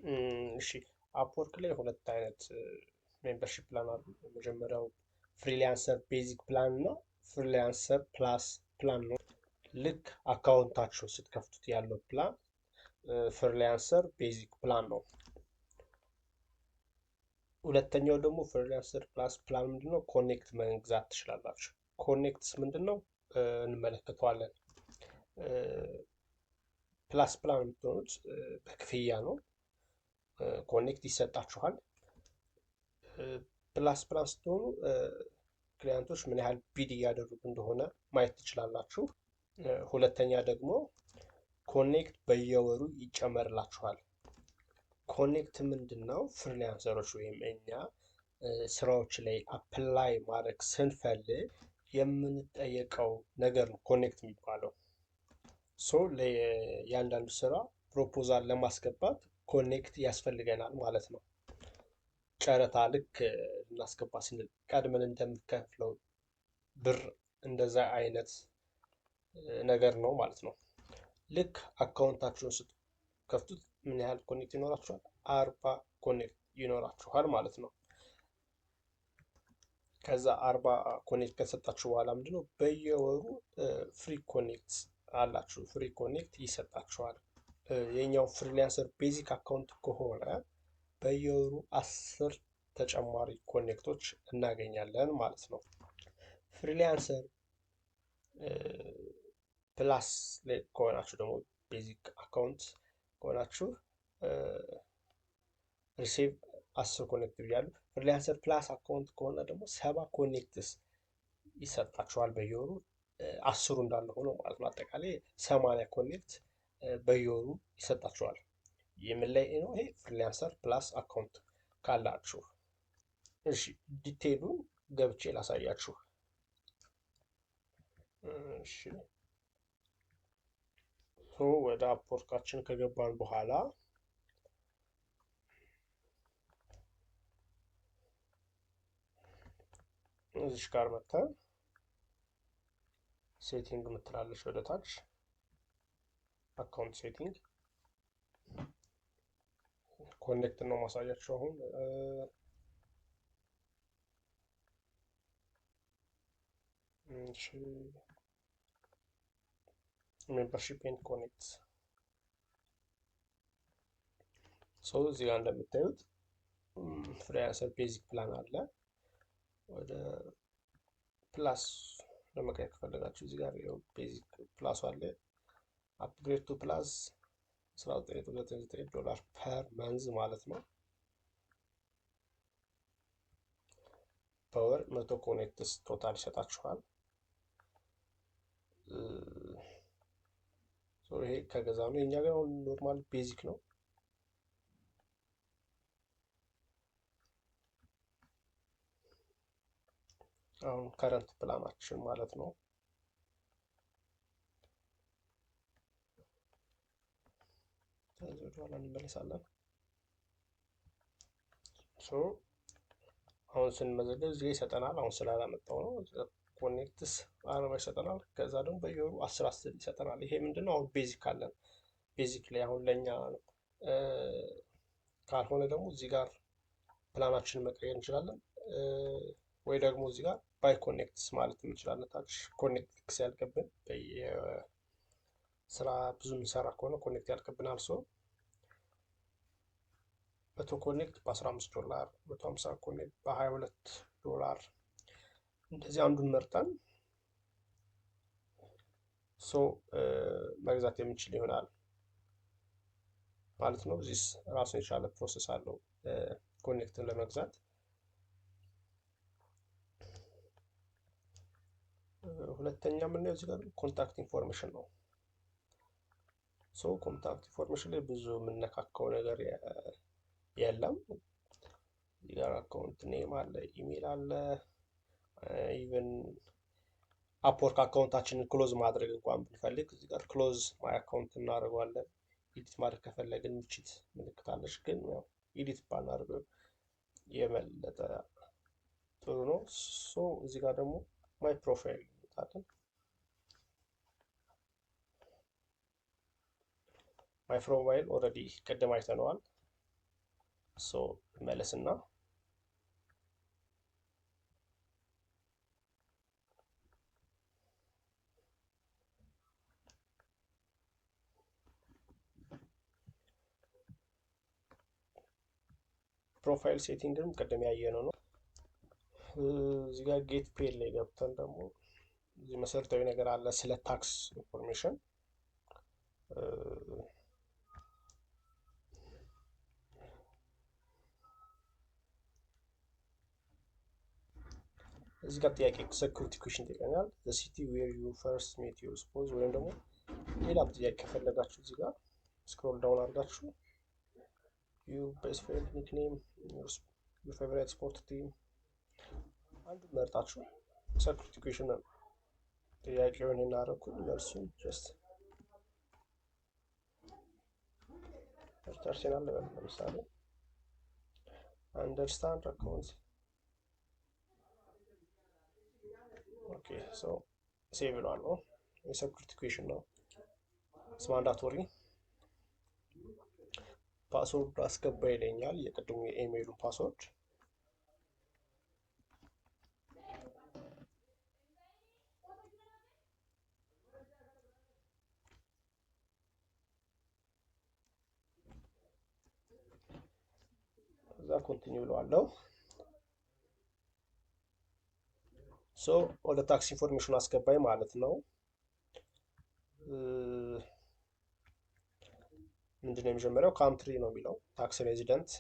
እሺ አፕወርክ ላይ ሁለት አይነት ሜምበርሺፕ ፕላን አሉ። የመጀመሪያው ፍሪላንሰር ቤዚክ ፕላን እና ፍሪላንሰር ፕላስ ፕላን ነው። ልክ አካውንታችሁ ስትከፍቱት ያለው ፕላን ፍሪላንሰር ቤዚክ ፕላን ነው። ሁለተኛው ደግሞ ፍሪላንሰር ፕላስ ፕላን ምንድነው? ኮኔክት መግዛት ትችላላችሁ። ኮኔክትስ ምንድነው እንመለከተዋለን። ፕላስ ፕላን የምትሆኑት በክፍያ ነው። ኮኔክት ይሰጣችኋል። ፕላስ ፕላን ስትሆኑ ክሊያንቶች ምን ያህል ቢድ እያደረጉ እንደሆነ ማየት ትችላላችሁ። ሁለተኛ ደግሞ ኮኔክት በየወሩ ይጨመርላችኋል። ኮኔክት ምንድን ነው? ፍሪላንሰሮች ወይም እኛ ስራዎች ላይ አፕላይ ማድረግ ስንፈልግ የምንጠየቀው ነገር ነው ኮኔክት የሚባለው። ሶ ለእያንዳንዱ ስራ ፕሮፖዛል ለማስገባት ኮኔክት ያስፈልገናል ማለት ነው። ጨረታ ልክ ልናስገባ ስንል ቀድመን እንደምትከፍለው ብር እንደዛ አይነት ነገር ነው ማለት ነው። ልክ አካውንታችሁን ስትከፍቱት ምን ያህል ኮኔክት ይኖራችኋል? 40 ኮኔክት ይኖራችኋል ማለት ነው። ከዛ 40 ኮኔክት ከሰጣችሁ በኋላ ምንድነው በየወሩ ፍሪ ኮኔክት አላችሁ። ፍሪ ኮኔክት ይሰጣችኋል። የኛው ፍሪላንሰር ቤዚክ አካውንት ከሆነ በየወሩ 10 ተጨማሪ ኮኔክቶች እናገኛለን ማለት ነው። ፍሪላንሰር ፕላስ ላይ ከሆናችሁ ደግሞ ቤዚክ አካውንት ከሆናችሁ ሪሲቭ 10 ኮኔክት ብያለሁ። ፍሪላንሰር ፕላስ አካውንት ከሆነ ደግሞ 7 ኮኔክትስ ይሰጣችኋል በየወሩ። 10ሩ እንዳለ ሆኖ ማለት ነው። አጠቃላይ 80 ኮኔክት በየወሩ ይሰጣችኋል። የምን ላይ ነው ይሄ? ፍሪላንሰር ፕላስ አካውንት ካላችሁ። እሺ ዲቴይሉን ገብቼ ላሳያችሁ። እሺ ወደ አፕወርካችን ከገባን በኋላ እዚሽ ጋር መተን ሴቲንግ ምትላለች ወደ ታች አካውንት ሴቲንግ ኮኔክት ነው ማሳያችሁ አሁን። እሺ ሜምበርሺፕ ኤንድ ኮኔክት ሶ እዚህ ጋር እንደምታዩት ፍሪላንሰር ቤዚክ ፕላን አለ። ወደ ፕላስ ለመቀየር ከፈለጋችሁ እዚህ ጋር ቤዚክ ፕላስ አለ። አፕግሬድ ቱ ፕላስ $19.99 ፐር መንዝ ማለት ነው። በወር 100 ኮኔክትስ ቶታል ይሰጣችኋል። ይሄ ከገዛ ነው። የኛ ግን ኖርማል ቤዚክ ነው። አሁን ከረንት ፕላናችን ማለት ነው። ከዚህ ወደኋላ እንመለሳለን። አሁን ስንመዘገብ እዚህ ይሰጠናል። አሁን ስላላመጣው ነው። ኮኔክትስ 40 ይሰጠናል። ከዛ ደግሞ በየወሩ 10 ይሰጠናል። ይሄ ምንድነው? አሁን ቤዚክ አለን። ቤዚክ ላይ አሁን ለኛ ነው። ካልሆነ ደግሞ እዚህ ጋር ፕላናችንን መቀየር እንችላለን። ወይ ደግሞ እዚህ ጋር ባይ ኮኔክትስ ማለት እንችላለን። ታች ኮኔክት ሲያልቅብን በየስራ ብዙ የምንሰራ ከሆነ ኮኔክት ያልቅብናል። ሰው 100 ኮኔክት በ$15፣ 150 ኮኔክት በ$22 እንደዚህ አንዱን መርጠን መግዛት የምንችል ይሆናል ማለት ነው። እዚህ ራሱን የቻለ ፕሮሰስ አለው ኮኔክትን ለመግዛት። ሁለተኛ የምናየው እዚህ ጋር ኮንታክት ኢንፎርሜሽን ነው። ኮንታክት ኢንፎርሜሽን ላይ ብዙ የምነካካው ነገር የለም። እዚህ ጋር አካውንት ኔም አለ፣ ኢሜል አለ። ኢቨን አፕወርክ አካውንታችንን ክሎዝ ማድረግ እንኳን ብንፈልግ እዚህ ጋር ክሎዝ ማይ አካውንት እናደርገዋለን። ኤዲት ማድረግ ከፈለግን ምችት ምልክት አለች፣ ግን ያው ኤዲት ባናደርገው የበለጠ ጥሩ ነው። እዚህ ጋር ደግሞ ማይ ፕሮፋይል እንመጣለን። ማይ ፕሮፋይል ኦልሬዲ ቅድም አይተነዋል። ሶ መለስና ፕሮፋይል ሴቲንግም ቅድም ያየነው ነው። እዚህ ጋር ጌት ፔድ ላይ ገብተን ደግሞ እዚህ መሰረታዊ ነገር አለ ስለ ታክስ ኢንፎርሜሽን። እዚህ ጋር ጥያቄ ሴኩሪቲ ኩዌሽን ይጠይቀኛል። the city where you first met your spouse ወይም ደግሞ ሌላም ጥያቄ ከፈለጋችሁ እዚህ ጋር ስክሮል ዳውን አድርጋችሁ your best friend nickname, your favorite sport team አንዱ መርጣችሁ ሴኩሪቲ ኩዌሽን ነው ጥያቄውን እናደርኩኝ መልሱን ጀስት ጨርሰናል ልበል። ለምሳሌ አንደርስታንድ አካውንት ኦኬ ሶ ሴቭ ነው ነው የሴኩሪቲ ኩዌሽን ነው ማንዳቶሪ። ፓስወርድ አስገባ ይለኛል የቅድሙ የኢሜይሉን ፓስወርድ። እዛ ኮንቲኒው እለዋለሁ። ሶ ወደ ታክስ ኢንፎርሜሽን አስገባኝ ማለት ነው። ምንድነው የመጀመሪያው ካንትሪ ነው የሚለው ታክስ ሬዚደንት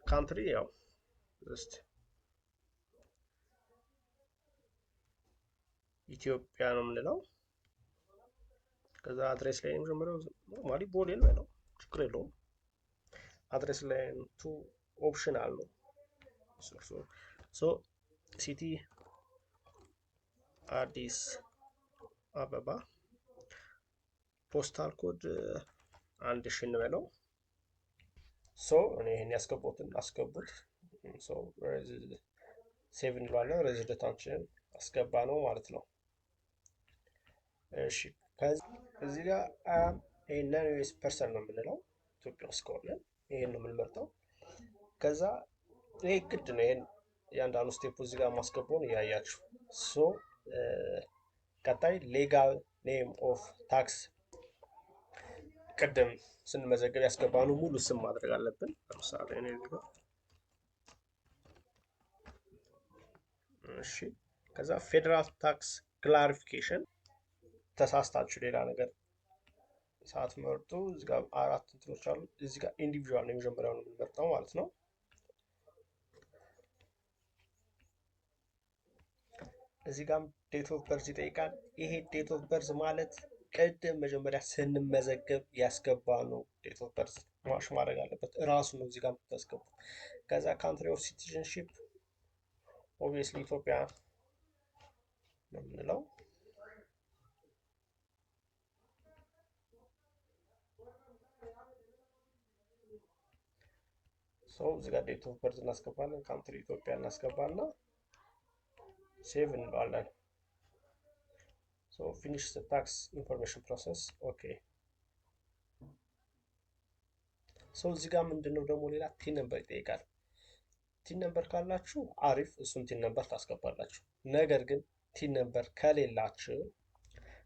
ካንትሪ ያው ጀስት ኢትዮጵያ ነው የምንለው። ከዛ አድሬስ ላይ የመጀመሪያው ኖርማሊ ቦሌ ነው ችግር የለውም። አድሬስ ላይ ቱ ኦፕሽናል ነው። ሶ ሲቲ አዲስ አበባ ፖስታል ኮድ 1000 እንበለው። ሶ እኔ ይሄን ያስገቡትን አስገቡት። ሶ ሴቭ እንለዋለን። ሬዚደንታችንን አስገባ ነው ማለት ነው። እሺ ከዚህ ጋር ነን ዩኤስ ፐርሰን ነው የምንለው ኢትዮጵያ ውስጥ ከሆነ ይሄን ነው የምንመርጠው። ከዛ ይሄ ግድ ነው ይሄን ያንዳንዱ ስቴፕ እዚህ ጋር ማስገባውን እያያችሁ። ሶ ቀጣይ ሌጋል ኔም ኦፍ ታክስ ቅድም ስንመዘገብ ያስገባነው ሙሉ ስም ማድረግ አለብን። ለምሳሌ እኔ እዚህ ጋር እሺ ከዛ ፌደራል ታክስ ክላሪፊኬሽን ተሳስታችሁ ሌላ ነገር ሳትመርጡ እዚህ ጋር 4 እንትኖች አሉ። እዚህ ጋር ኢንዲቪጁዋል ነው የመጀመሪያው ነው የምንመርጠው ማለት ነው። እዚህ ጋር ዴት ኦፍ በርዝ ይጠይቃል። ይሄ ዴት ኦፍ በርዝ ማለት ቅድም መጀመሪያ ስንመዘገብ ያስገባነው ዴት ኦፍ በርዝ ማሽ ማድረግ አለበት እራሱ ነው እዚህ ጋር የምታስገቡት። ከዛ ካንትሪ ኦፍ ሲቲዝንሺፕ ኦብቪየስሊ ኢትዮጵያ ነው የምንለው። ሶ እዚህ ጋር ዴት ኦፍ በርዝ እናስገባለን፣ ካንትሪ ኢትዮጵያ እናስገባና ሴቭ እንለዋለን። ሶ ፊኒሽ ዘ ታክስ ኢንፎርሜሽን ፕሮሰስ ኦኬ። ሶ እዚህ ጋር ምንድነው ደግሞ ሌላ ቲን ነምበር ይጠይቃል። ቲን ነምበር ካላችሁ አሪፍ እሱን ቲን ነምበር ታስገባላችሁ። ነገር ግን ቲን ነምበር ከሌላችሁ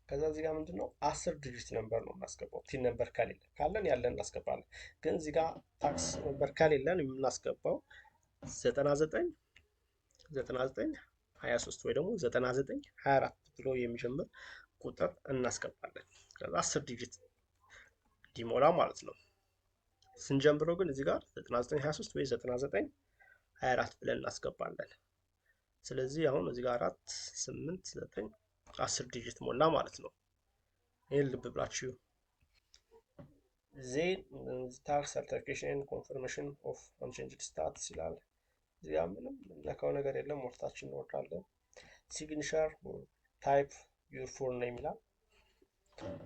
ከዛ እዚህ ጋር ምንድነው 10 ዲጂት ነምበር ነው የምናስገባው። ቲን ነምበር ከሌለ ካለን ያለን እናስገባለን። ግን እዚህ ጋር ታክስ ነምበር ከሌለን የምናስገባው 99 99 23 ወይ ደግሞ 99 24 ብሎ የሚጀምር ቁጥር እናስገባለን። ከዛ 10 ዲጂት ዲሞላ ማለት ነው። ስንጀምረው ግን እዚህ ጋር 99 23 ወይ 99 24 ብለን እናስገባለን። ስለዚህ አሁን እዚህ ጋር 4 8 9 10 ዲጂት ሞላ ማለት ነው። ይሄን ልብ ብላችሁ ዜን ታክስ ሰርቲፊኬሽን ኮንፈርሜሽን ኦፍ አንቼንጅድ ስታትስ ይላል። እዚህ ጋር ምንም ነካው ነገር የለም። ወርታችን እንወርዳለን። ሲግኒቸር ታይፕ ዩር ፉል ኔም ይላል።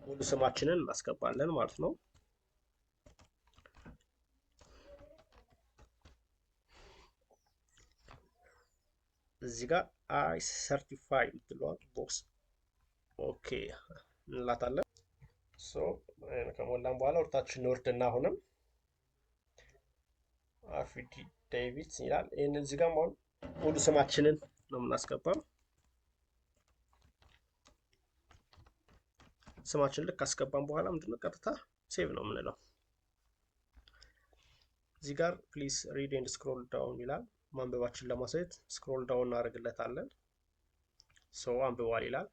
ሙሉ ስማችንን እናስገባለን ማለት ነው። እዚህ ጋር አይ ሰርቲፋይ የምትለዋል ቦክስ ኦኬ እንላታለን። ሶ ከሞላን በኋላ ወርታችን እንወርድና አሁንም አፊዳቪት ይላል። ይህን እዚህ ጋር አሁን ሙሉ ስማችንን ነው የምናስገባው። ስማችንን ልክ ካስገባን በኋላ ምንድነው ቀጥታ ሴቭ ነው የምንለው። እዚህ ጋር ፕሊዝ ሪድ ኤንድ ስክሮል ዳውን ይላል። ማንበባችን ለማሳየት ስክሮል ዳውን እናደርግለታለን። ሰው አንብቧል ይላል።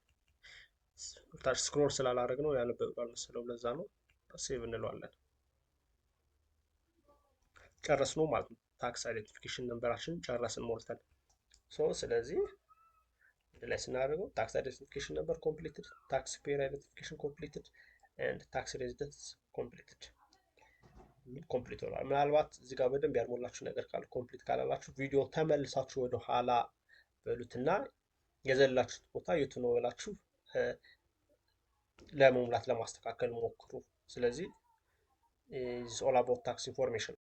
ታች ስክሮል ስላላደረግ ነው ያነበባል መስለው ለዛ ነው። ሴቭ እንለዋለን። ጨረስነው ማለት ነው። ታክስ አይደንቲፊኬሽን ነምበራችንን ጨረስን ሞልተን። ስለዚህ ላይ ስናደርገው ታክስ አይደንቲፊኬሽን ነምበር ኮምፕሊትድ፣ ታክስ ፔየር አይደንቲፊኬሽን ኮምፕሊትድ ኤንድ ታክስ ሬዚደንስ ኮምፕሊትድ ኮምፕሊት ሆኗል። ምናልባት እዚህ ጋር በደንብ ያልሞላችሁ ነገር ካለ ኮምፕሊት ካላላችሁ ቪዲዮ ተመልሳችሁ ወደ ኋላ በሉትና የዘላችሁት ቦታ የቱ ነው ብላችሁ ለመሙላት ለማስተካከል ሞክሩ። ስለዚህ ኢዝ ኦል አባውት ታክስ ኢንፎርሜሽን